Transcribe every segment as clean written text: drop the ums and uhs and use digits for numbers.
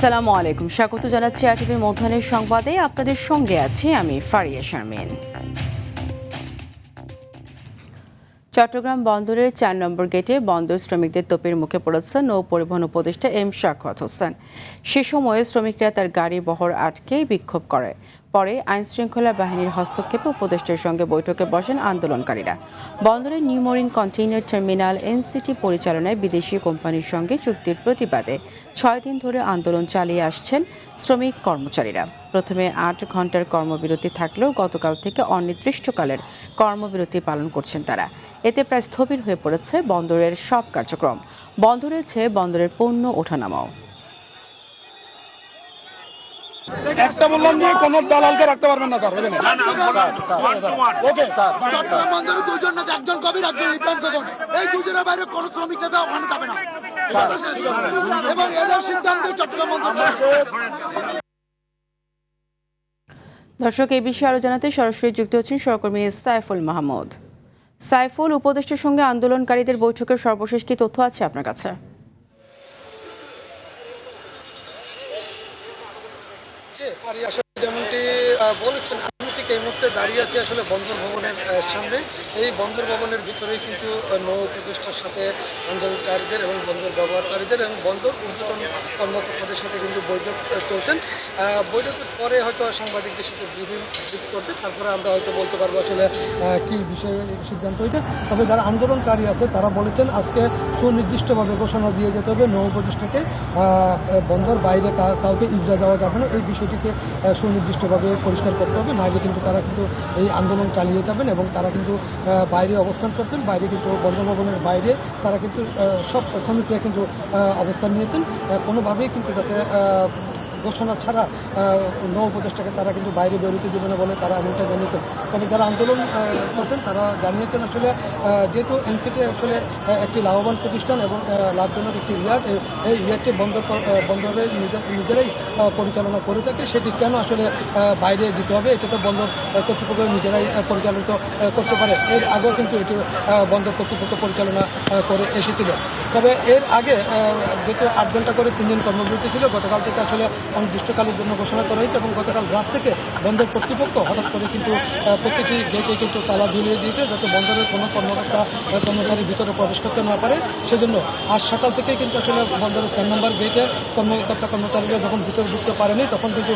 আসসালামু আলাইকুম, স্বাগত জানাচ্ছি আরটিভির মধ্যাহ্নের সংবাদে। আপনাদের সঙ্গে আছি আমি ফারিয়া শারমিন। চট্টগ্রাম বন্দরের ৪ নম্বর গেটে বন্দর শ্রমিকদের তোপের মুখে পড়েছেন নৌ পরিবহন উপদেষ্টা এম শাখাওয়াত হোসেন। সে সময়ে শ্রমিকরা তার গাড়ি বহর আটকে বিক্ষোভ করে। পরে আইনশৃঙ্খলা বাহিনীর হস্তক্ষেপে উপদেষ্টার সঙ্গে বৈঠকে বসেন আন্দোলনকারীরা। বন্দরের new mooring container terminal NCT পরিচালনায় বিদেশি কোম্পানির সঙ্গে চুক্তির প্রতিবাদে ৬ দিন ধরে আন্দোলন চালিয়ে আসছেন শ্রমিক কর্মচারীরা। প্রথমে ৮ ঘন্টার কর্মবিরতি থাকলেও গতকাল থেকে অনির্দিষ্টকালের কর্মবিরতি পালন করছেন তারা। এতে প্রায় স্থবির হয়ে পড়েছে বন্দরের সব কার্যক্রম। বন্ধ রয়েছে বন্দরের পণ্য ওঠানামাও। একটা বললাম যে কোন দালালকে রাখতে পারবেন না স্যার। ওকে স্যার, চট্টগ্রাম বন্দরে দুজন না একজন কবি একজন ইদ্দান কখন এই দুজনের বাইরে কোন শ্রমিক নেতা ওখানে যাবে না এবং এদের সিদ্ধান্তে চট্টগ্রাম বন্দর। দর্শক, এই বিষয়ে আরো জানাতে সরাসরি যুক্ত হচ্ছেন সহকর্মী সাইফুল মাহমুদ। সাইফুল, উপদেষ্টার সঙ্গে আন্দোলনকারীদের বৈঠকের সর্বশেষ কি তথ্য আছে আপনার কাছে? যেমনটি বলেছেন, আমি ঠিক এই মুহূর্তে দাঁড়িয়ে আছি আসলে বন্দর ভবনের সামনে। এই বন্দর ভবনের ভিতরেই কিন্তু নৌ উপদেষ্টার সাথে আন্দোলনকারীদের এবং বন্দর ব্যবহারকারীদের এবং বন্দর ঊর্ধ্বতন কর্মকর্তাদের সাথে কিন্তু বৈঠক চলছেন। বৈঠকের পরে হয়তো সাংবাদিকদের সাথে ব্রিফিং করবে, তারপরে আমরা হয়তো বলতে পারবো আসলে কি বিষয়ে সিদ্ধান্ত হয়েছে। তবে যারা আন্দোলনকারী আছে তারা বলেছেন আজকে সুনির্দিষ্টভাবে ঘোষণা দিয়ে যেতে হবে নৌ উপদেষ্টাকে বন্দর বাইরে কাউকে ইজরা দেওয়া যাবে না, এই বিষয়টিকে সুনির্দিষ্টভাবে পরিষ্কার করতে হবে। নাহলে কিন্তু তারা কিন্তু এই আন্দোলন চালিয়ে যাবেন এবং তারা কিন্তু বাইরে অবস্থান করতেন। বাইরে কিন্তু বন্দর ভবনের বাইরে তারা কিন্তু সব শ্রমিকরা কিন্তু অবস্থান নিয়েছেন। কোনোভাবেই কিন্তু যাতে ঘোষণা ছাড়া নৌ উপদেষ্টাকে তারা কিন্তু বাইরে বেরোতে দেবে না বলে তারা এমনটা জানিয়েছেন। তবে যারা আন্দোলন করতেন তারা জানিয়েছেন আসলে যেহেতু এনসিটি আসলে একটি লাভবান প্রতিষ্ঠান এবং লাভজনক একটি ইয়ার্ড, এই ইয়ার্ডটি বন্দরের নিজেরাই পরিচালনা করে থাকে, সেটি কেন আসলে বাইরে দিতে হবে? এটা তো বন্দর কর্তৃপক্ষ নিজেরাই পরিচালিত করতে পারে। এর আগেও কিন্তু এটি বন্দর কর্তৃপক্ষ পরিচালনা করে এসেছিল। তবে এর আগে যেহেতু ৮ ঘন্টা করে 3 দিন কর্মবিরতি ছিল, গতকাল থেকে আসলে অনির্দিষ্টকালের জন্য ঘোষণা করা হয়েছে এবং গতকাল রাত থেকে বন্দর কর্তৃপক্ষ হঠাৎ করে কিন্তু প্রতিটি গেটে কিন্তু তালা ঝুলিয়ে দিয়েছে যাতে বন্দরের কোনো কর্মচারী ভিতরে প্রবেশ করতে না পারে। সেজন্য আজ সকাল থেকেই কিন্তু আসলে বন্দরের 4 নম্বর গেটে কর্মচারীরা যখন ভিতরে ঢুকতে পারেনি তখন কিন্তু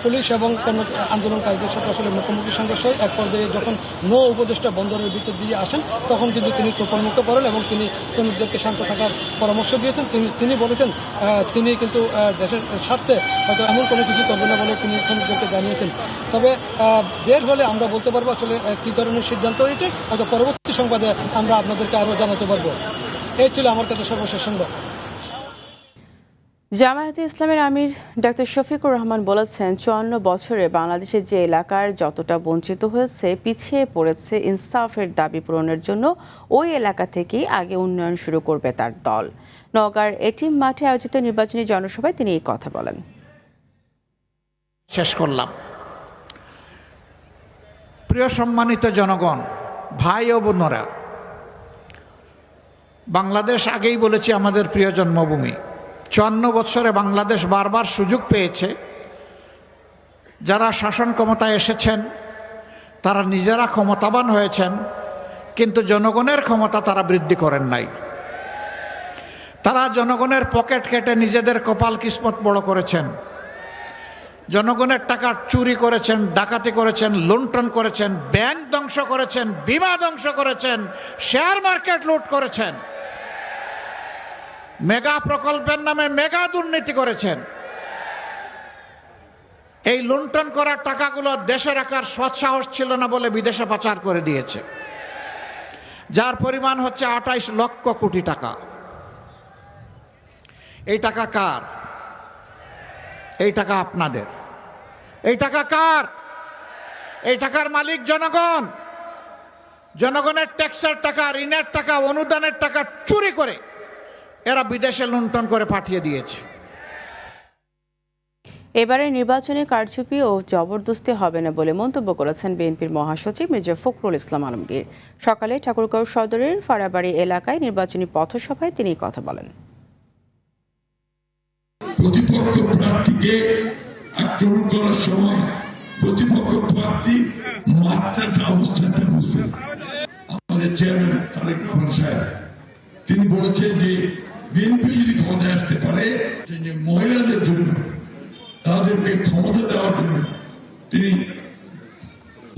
পুলিশ এবং আন্দোলনকারীদের সাথে আসলে মুখোমুখি সংঘর্ষ হয়। এক পর্যায়ে যখন নৌ উপদেষ্টা বন্দরের ভিতর দিয়ে আসেন তখন কিন্তু তিনি চোপন্মুক্ত করেন এবং তিনি শ্রমিকদেরকে শান্ত থাকার পরামর্শ দিয়েছেন। তিনি বলেছেন তিনি কিন্তু দেশের স্বার্থে হয়তো এমন কোনো কিছু করবেন না বলে তিনি শ্রমিকদেরকে জানিয়েছেন। তবে বের হলে আমরা বলতে পারবো আসলে কী ধরনের সিদ্ধান্ত হয়েছে, হয়তো পরবর্তী সংবাদে আমরা আপনাদেরকে আরও জানাতে পারবো। এই ছিল আমার কাছে সর্বশেষ সংবাদ। জামায়াতে ইসলামের আমির ডাক্তার শফিকুর রহমান বলেছেন, ৫৪ বছরে বাংলাদেশের যে এলাকার যতটা বঞ্চিত হয়েছে, পিছিয়ে পড়েছে, ইনসাফের দাবি পূরণের জন্য ওই এলাকা থেকেই আগে উন্নয়ন শুরু করবে তার দল। নওগাঁর এটিএম মাঠে আয়োজিত নির্বাচনী জনসভায় তিনি এই কথা বলেন। শেষ করলাম। প্রিয় সম্মানিত জনগণ, ভাই ও বোনেরা, বাংলাদেশ আগেই বলেছি আমাদের প্রিয় জন্মভূমি। ৫৪ বছরে বাংলাদেশ বারবার সুযোগ পেয়েছে। যারা শাসন ক্ষমতায় এসেছেন তারা নিজেরা ক্ষমতাবান হয়েছেন, কিন্তু জনগণের ক্ষমতা তারা বৃদ্ধি করেন নাই। তারা জনগণের পকেট কেটে নিজেদের কপাল কিসমত বড় করেছেন। জনগণের টাকা চুরি করেছেন, ডাকাতি করেছেন, লুণ্ঠন করেছেন, ব্যাংক ধ্বংস করেছেন, বিমা ধ্বংস করেছেন, শেয়ার মার্কেট লুট করেছেন, মেগা প্রকল্পের নামে মেগা দুর্নীতি করেছেন। এই লুণ্ঠন করার টাকাগুলো দেশে রাখার সৎসাহস ছিল না বলে বিদেশে পাচার করে দিয়েছে, যার পরিমাণ হচ্ছে ২৮ লক্ষ কোটি টাকা। এই টাকা কার? এই টাকা আপনাদের। এই টাকা কার? এই টাকার মালিক জনগণ। জনগণের ট্যাক্সের টাকা, ঋণের টাকা, অনুদানের টাকা চুরি করে এরা বিদেশে লুণ্ঠন করে পাঠিয়ে দিয়েছে। এবারে নির্বাচনে কারচুপি ও জবরদস্তি হবে না বলে মন্তব্য করেছেন বিএনপির মহাসচিব মির্জা ফখরুল ইসলাম আলমগীর। সকালে ঠাকুরগাঁও সদরের ফাড়াবাড়ি এলাকায় নির্বাচনী পথসভায় তিনি কথা বলেন। প্রতিপক্ষ প্রার্থীকে আক্রমণ করার সময় প্রতিপক্ষ প্রার্থী মাত্রাটা অবস্থানটা বুঝবেন। আমাদের চেয়ারম্যান তারেক রহমান সাহেব তিনি বলেছেন যে বিএনপি যদি ক্ষমতায় আসতে পারে, যে মহিলাদের জন্য তাদেরকে ক্ষমতা দেওয়ার জন্য তিনি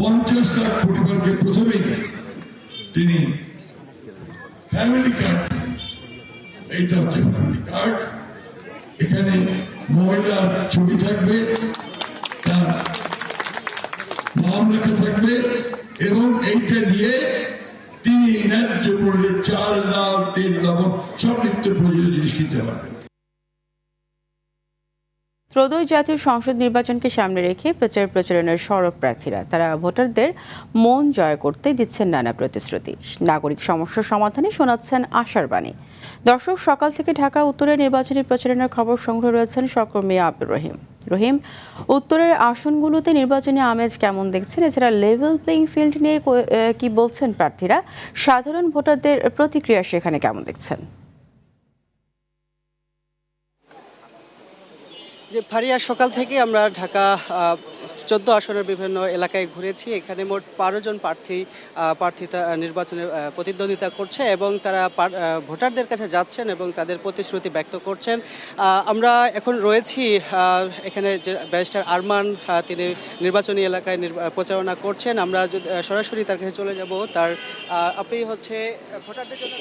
50 লাখ পরিবারকে প্রথমেই তিনি ফ্যামিলি কার্ড, এইটা হচ্ছে ফ্যামিলি কার্ড, এখানে মহিলার ছবি থাকবে, তার নাম লেখা থাকবে এবং এইটা নিয়ে তিনি ন্যায্য মূল্যে চাল, ডাল, তেল, লবণ সব নিত্য প্রয়োজনীয় জিনিস কিনতে পারবেন। ত্রয়োদশ জাতীয় সংসদ নির্বাচনকে সামনে রেখে প্রচারণার সরব প্রার্থীরা তারা ভোটারদের মন জয় করতে দিচ্ছেন নানা প্রতিশ্রুতি, নাগরিক সমস্যার সমাধানে শোনাচ্ছেন আশার বাণী। দর্শক, সকাল থেকে ঢাকা উত্তরের নির্বাচনী প্রচারণার খবর সংগ্রহ রয়েছেন সহকর্মী আব্দুর রহিম। রহিম, উত্তরের আসনগুলোতে নির্বাচনী আমেজ কেমন দেখছেন? এছাড়া লেভেল প্লেইং ফিল্ড নিয়ে কি বলছেন প্রার্থীরা? সাধারণ ভোটারদের প্রতিক্রিয়া সেখানে কেমন দেখছেন? যে ফারিয়া, সকাল থেকে আমরা ঢাকা 14 আসনের বিভিন্ন এলাকায় ঘুরেছি। এখানে মোট 12 জন প্রার্থীতা নির্বাচনে প্রতিদ্বন্দ্বিতা করছে এবং তারা ভোটারদের কাছে যাচ্ছেন এবং তাদের প্রতিশ্রুতি ব্যক্ত করছেন। আমরা এখন রয়েছি এখানে যে ব্যারিস্টার আরমান, তিনি নির্বাচনী এলাকায় প্রচারণা করছেন। আমরা সরাসরি তার কাছে চলে যাব। আপনি হচ্ছে ভোটারদের জন্য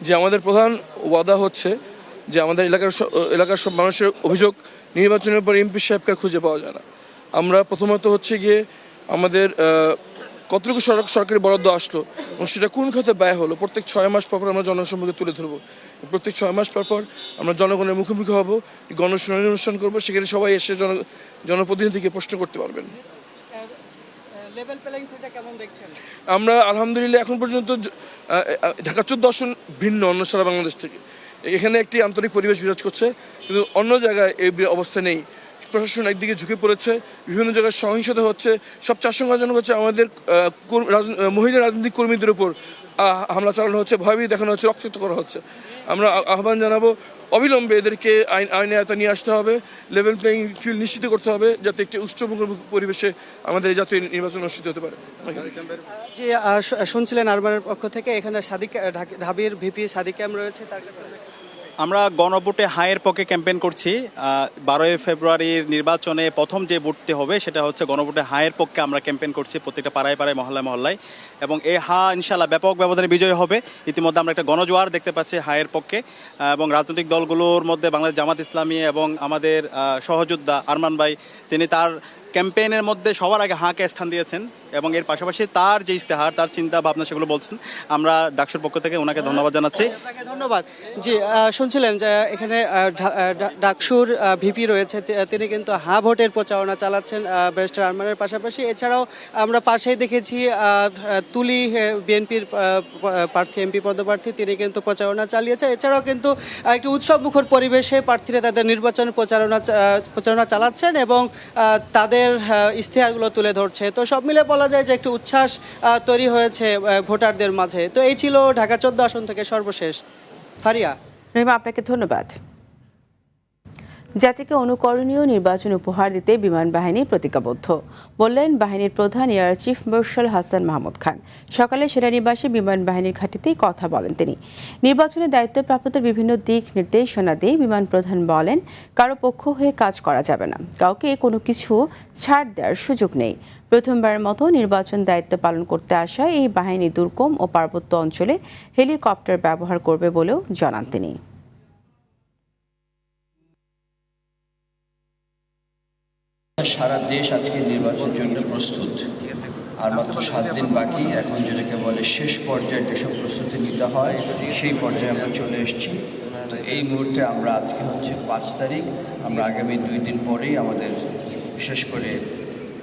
যে আমাদের প্রধান ওয়াদা হচ্ছে যে আমাদের এলাকার সব মানুষের অভিযোগ নির্বাচনের পর এমপি সাহেবকে খুঁজে পাওয়া যায় না। আমরা প্রথমত হচ্ছে গিয়ে আমাদের কতটুকু সরকারি বরাদ্দ আসলো এবং সেটা কোন খাতে ব্যয় হলো প্রত্যেক 6 মাস পর আমরা জনসম্মুখে তুলে ধরবো। প্রত্যেক 6 মাস পর আমরা জনগণের মুখোমুখি হব, গণশুনানি অনুষ্ঠান করবো, সেখানে সবাই এসে জনপ্রতিনিধিকে প্রশ্ন করতে পারবেন। আমরা আলহামদুলিল্লাহ এখন পর্যন্ত ঢাকা 14 আসন ভিন্ন অন্য সারা বাংলাদেশ থেকে, এখানে একটি আন্তরিক পরিবেশ বিরাজ করছে, কিন্তু অন্য জায়গায় এই অবস্থা নেই। প্রশাসন একদিকে ঝুঁকে পড়েছে, বিভিন্ন জায়গায় সহিংসতা হচ্ছে। সবচেয়ে আশঙ্কাজনক হচ্ছে আমাদের মহিলা রাজনৈতিক কর্মীদের উপর হামলা চালানো হচ্ছে, ভয়ভীতি দেখানো হচ্ছে, রক্তাক্ত করা হচ্ছে। আমরা আহ্বান জানাবো অবিলম্বে এদেরকে আইনে আওতায় নিয়ে আসতে হবে, লেভেল প্লেইং ফিল্ড নিশ্চিত করতে হবে যাতে একটি উৎসবমুখর পরিবেশে আমাদের এই জাতীয় নির্বাচন অনুষ্ঠিত হতে পারে। জি, শুনছিলেন আরমানের পক্ষ থেকে। এখানে ঢাবির ভিপি সাদিক ক্যাম রয়েছে, তার কাছে আমরা গণভোটে হায়ের পক্ষে ক্যাম্পেইন করছি। 12 ফেব্রুয়ারির নির্বাচনে প্রথম যে ভোটটি হবে সেটা হচ্ছে গণভোটে হায়ের পক্ষে আমরা ক্যাম্পেইন করছি প্রত্যেকটা পাড়ায় পাড়ায়, মহল্লায় মহল্লায়, এবং এই ইনশাল্লাহ ব্যাপক ব্যবধানে বিজয় হবে। ইতিমধ্যে আমরা একটা গণজোয়ার দেখতে পাচ্ছি হায়ের পক্ষে, এবং রাজনৈতিক দলগুলোর মধ্যে বাংলাদেশ জামাত ইসলামী এবং আমাদের সহযোদ্ধা আরমান ভাই, তিনি তার ক্যাম্পেইনের মধ্যে সবার আগে হাঁকে স্থান দিয়েছেন এবং এর পাশাপাশি তার যে ইস্তেহার, তার চিন্তা ভাবনা সেগুলো বলছেন। আমরা ডাকসুর পক্ষ থেকে ওনাকে ধন্যবাদ জানাচ্ছি। ধন্যবাদ। জি, শুনছিলেন যে এখানে ডাকসুর ভিপি রয়েছে, তিনি কিন্তু ভোটের প্রচারণা চালাচ্ছেন ব্যারিস্টার আরমানের পাশাপাশি। এছাড়াও আমরা পাশেই দেখেছি তুলি বিএনপির প্রার্থী, এমপি পদপ্রার্থী, তিনি কিন্তু প্রচারণা চালিয়েছে। এছাড়াও কিন্তু একটি উৎসবমুখর পরিবেশে প্রার্থীরা তাদের নির্বাচন প্রচারণা চালাচ্ছেন এবং তাদের ইশতেহারগুলো তুলে ধরছে। তো সব মিলে বলা যায় যে একটি উচ্ছ্বাস তৈরি হয়েছে ভোটারদের মাঝে। তো এই ছিল ঢাকা 14 আসন থেকে সর্বশেষ। ফারিয়া, আপনাকে ধন্যবাদ। জাতিকে অনুকরণীয় নির্বাচন উপহার দিতে বিমান বাহিনী প্রতিজ্ঞাবদ্ধ, বললেন বাহিনীর প্রধান air chief marshal Hasan Mahmud Khan. সকালে সেনানিবাসে বিমান বাহিনীর ঘাঁটিতেই কথা বলেন তিনি। নির্বাচনের দায়িত্বপ্রাপ্তদের বিভিন্ন দিক নির্দেশনা দিয়ে বিমান প্রধান বলেন, কারো পক্ষ হয়ে কাজ করা যাবে না, কাউকে কোনো কিছু ছাড় দেওয়ার সুযোগ নেই। প্রথমবারের মতো নির্বাচন দায়িত্ব পালন করতে আসা এই বাহিনী দুর্গম ও পার্বত্য অঞ্চলে হেলিকপ্টার ব্যবহার করবে বলেও জানান তিনি। সারা দেশ আজকে নির্বাচনের জন্য প্রস্তুত, আর মাত্র 7 দিন বাকি। এখন যেটাকে বলে শেষ পর্যায়ে যেসব প্রস্তুতি নিতে হয় সেই পর্যায়ে আমরা চলে এসেছি। তো এই মুহূর্তে আমরা আজকে হচ্ছে 5 তারিখ, আমরা আগামী 2 দিন পরেই আমাদের বিশেষ করে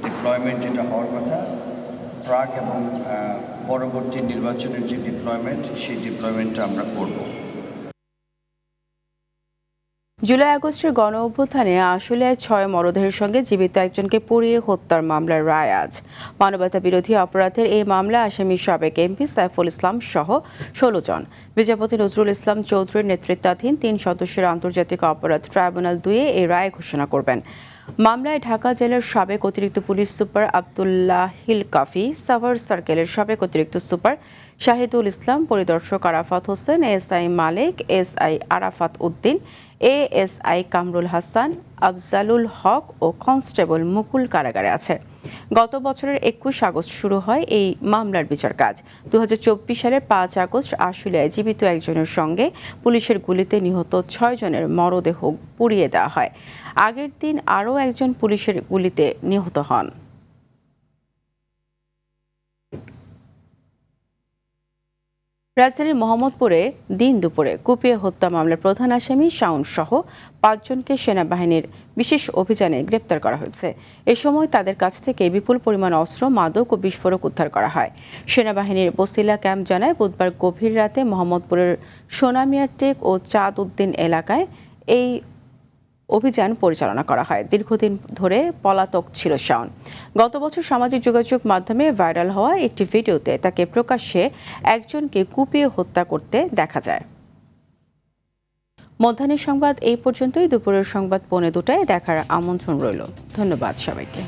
ডিপ্লয়মেন্ট যেটা হওয়ার কথা, ট্রাক এবং পরবর্তী নির্বাচনের যে ডিপ্লয়মেন্ট, সেই ডিপ্লয়মেন্টটা আমরা করব। জুলাই আগস্টের গণ অভ্যুত্থানে আশুলিয়ায় 6 মরদেহের সঙ্গে জীবিত একজনকে পুড়িয়ে হত্যার মামলার রায় আজ। মানবতা বিরোধী অপরাধের এই মামলা আসামি সাবেক এমপি সাইফুল ইসলাম সহ 16 জন। বিচারপতি নজরুল ইসলাম চৌধুরীর নেতৃত্বাধীন 3 সদস্যের আন্তর্জাতিক অপরাধ ট্রাইব্যুনাল 2 এই রায় ঘোষণা করবেন। মামলায় ঢাকা জেলার সাবেক অতিরিক্ত পুলিশ সুপার আব্দুল্লাহিল কাফি, সাভার সার্কেলের সাবেক অতিরিক্ত সুপার শাহিদুল ইসলাম, পরিদর্শক আরাফাত হোসেন, এসআই মালিক, এসআই আরাফাত উদ্দিন, এএসআই কামরুল হাসান, আফজালুল হক ও কনস্টেবল মুকুল কারাগারে আছে। গত বছরের 21 আগস্ট শুরু হয় এই মামলার বিচার কাজ। 2024 সালের 5 আগস্ট আশুলিয়ায় জীবিত একজনের সঙ্গে পুলিশের গুলিতে নিহত 6 জনের মরদেহ পুড়িয়ে দেওয়া হয়। আগের দিন আরও একজন পুলিশের গুলিতে নিহত হন। রাজধানীর মোহাম্মদপুরে দিন দুপুরে কুপিয়ে হত্যা মামলার প্রধান আসামি শাওন সহ 5 জনকে সেনাবাহিনীর বিশেষ অভিযানে গ্রেপ্তার করা হয়েছে। এ সময় তাদের কাছ থেকে বিপুল পরিমাণ অস্ত্র, মাদক ও বিস্ফোরক উদ্ধার করা হয়। সেনাবাহিনীর বসিলা ক্যাম্প জানায়, বুধবার গভীর রাতে মোহাম্মদপুরের সোনামিয়ার টেক ও চাঁদ উদ্দিন এলাকায় এই অভিযান পরিচালনা করা হয়। দীর্ঘদিন ধরে পলাতক ছিল শাওন। গত বছর সামাজিক যোগাযোগ মাধ্যমে ভাইরাল হওয়া একটি ভিডিওতে তাকে প্রকাশ্যে একজনকে কুপিয়ে হত্যা করতে দেখা যায়। মধ্যাহ্নের সংবাদ এই পর্যন্তই। দুপুরের সংবাদ 2:45 দেখার আমন্ত্রণ রইল। ধন্যবাদ সবাইকে।